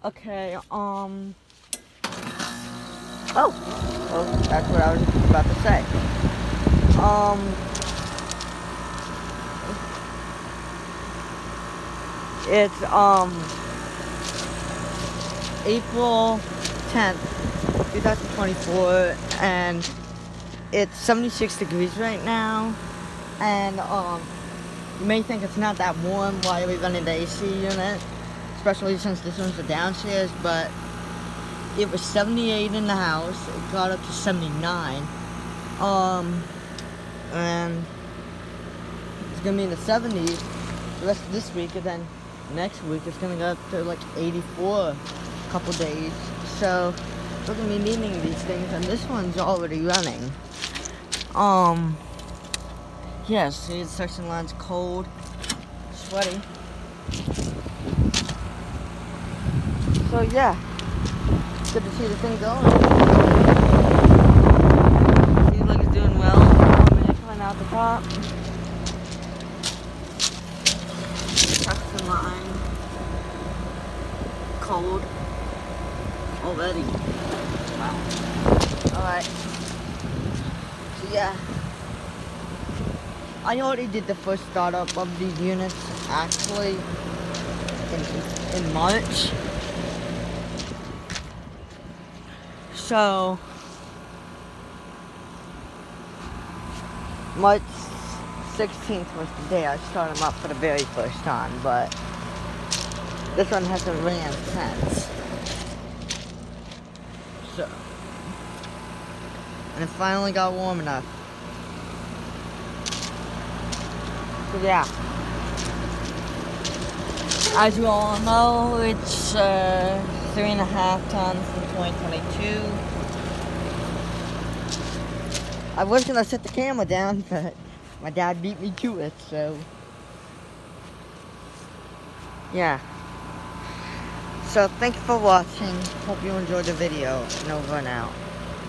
Okay, oh, well, that's what I was about to say. It's, April 10th, 2024, and it's 76 degrees right now, and, you may think it's not that warm while we run in the AC unit, especially since this one's the downstairs, but it was 78 in the house. It got up to 79. And it's gonna be in the 70s the rest of this week, and then next week it's gonna go up to like 84 a couple days. So we're gonna be needing these things, and this one's already running. Yeah, see, the section line's cold, sweaty. So yeah, good to see the thing going. Seems like it's doing well. Coming out the top. Section line, cold already. Wow. All right. So yeah. I already did the first startup of these units, actually, in March. So, March 16th was the day I started them up for the very first time, but this one hasn't ran since. So, and it finally got warm enough. So yeah, as you all know, it's 3.5 tons from 2022. I was gonna set the camera down, but my dad beat me to it, so yeah. So thank you for watching. Hope you enjoyed the video, and over and out.